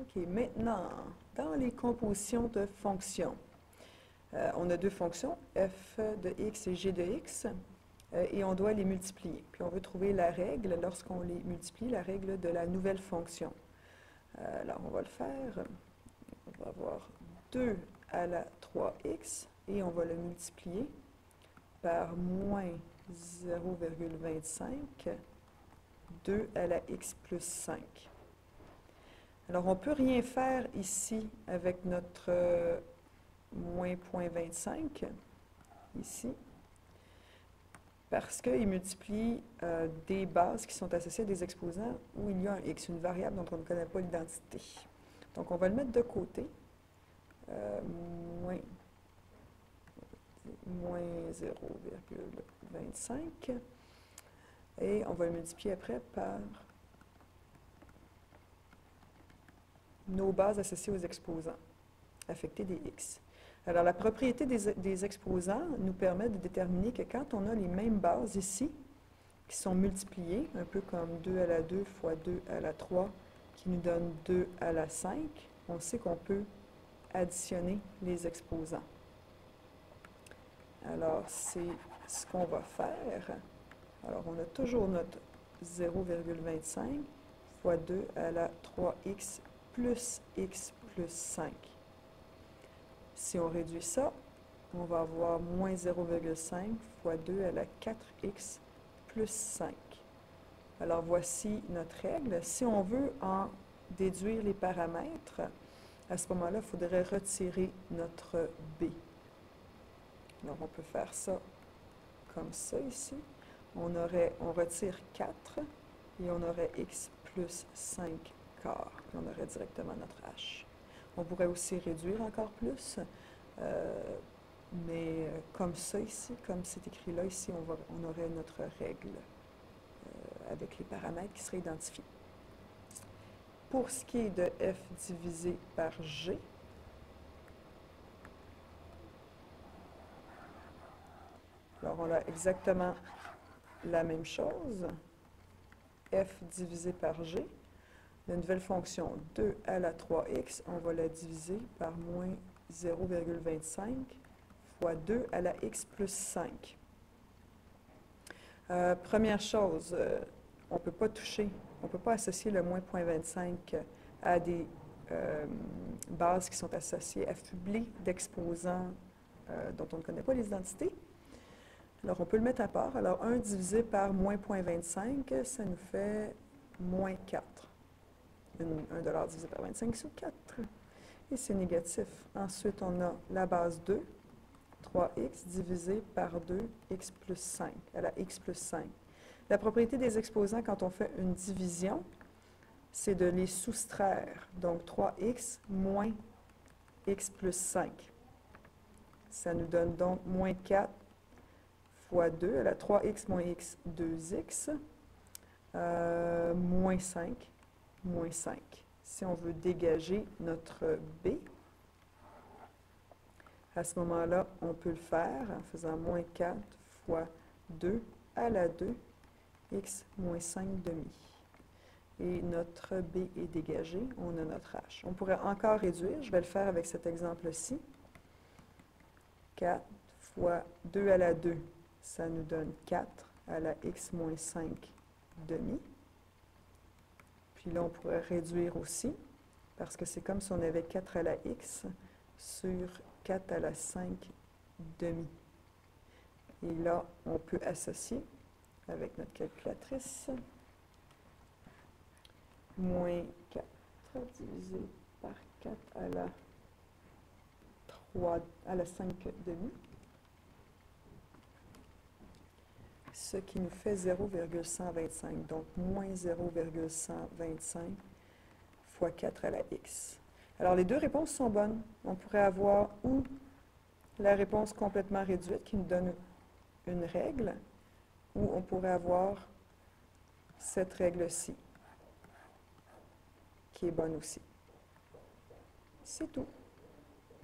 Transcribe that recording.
OK, maintenant, dans les compositions de fonctions, on a deux fonctions, f de x et g de x, et on doit les multiplier. Puis on veut trouver la règle, lorsqu'on les multiplie, la règle de la nouvelle fonction. Alors, on va le faire. On va avoir 2 à la 3x, et on va le multiplier par moins 0,25, 2 à la x plus 5. Alors, on ne peut rien faire ici avec notre moins 0,25, ici, parce qu'il multiplie des bases qui sont associées à des exposants où il y a un x, une variable dont on ne connaît pas l'identité. Donc, on va le mettre de côté. Moins 0,25. Et on va le multiplier après par nos bases associées aux exposants affectés des x. Alors, la propriété des exposants nous permet de déterminer que quand on a les mêmes bases ici, qui sont multipliées, un peu comme 2 à la 2 fois 2 à la 3, qui nous donne 2 à la 5, on sait qu'on peut additionner les exposants. Alors, c'est ce qu'on va faire. Alors, on a toujours notre 0,25 fois 2 à la 3x plus x plus 5. Si on réduit ça, on va avoir moins 0,5 fois 2 à la 4x plus 5. Alors, voici notre règle. Si on veut en déduire les paramètres, à ce moment-là, il faudrait retirer notre b. Alors, on peut faire ça comme ça ici. On retire 4 et on aurait x plus 5 quarts. Puis on aurait directement notre h. On pourrait aussi réduire encore plus, mais comme ça ici, comme c'est écrit là, ici, on aurait notre règle avec les paramètres qui seraient identifiés. Pour ce qui est de f divisé par g, alors on a exactement la même chose. F divisé par g. La nouvelle fonction 2 à la 3x, on va la diviser par moins 0,25 fois 2 à la x plus 5. Première chose, on ne peut pas toucher, on ne peut pas associer le moins 0,25 à des bases qui sont associées, affublées d'exposants dont on ne connaît pas les identités. Alors, on peut le mettre à part. Alors, 1 divisé par moins 0,25, ça nous fait moins 4. 1 $ divisé par 25 sur 4. Et c'est négatif. Ensuite, on a la base 2, 3x divisé par 2, x plus 5, à la x plus 5. La propriété des exposants, quand on fait une division, c'est de les soustraire. Donc, 3x moins x plus 5. Ça nous donne donc moins 4 fois 2, à la 3x moins x, 2x, moins 5, moins 5. Si on veut dégager notre b, à ce moment-là, on peut le faire en faisant moins 4 fois 2 à la 2, x moins 5 demi. Et notre b est dégagé, on a notre h. On pourrait encore réduire, je vais le faire avec cet exemple-ci. 4 fois 2 à la 2, ça nous donne 4 à la x moins 5 demi. Puis là, on pourrait réduire aussi, parce que c'est comme si on avait 4 à la x sur 4 à la 5 demi. Et là, on peut associer avec notre calculatrice. Moins 4 divisé par 4 à la 3 à la 5 demi. Ce qui nous fait 0,125. Donc, moins 0,125 fois 4 à la x. Alors, les deux réponses sont bonnes. On pourrait avoir ou la réponse complètement réduite qui nous donne une règle, ou on pourrait avoir cette règle-ci, qui est bonne aussi. C'est tout.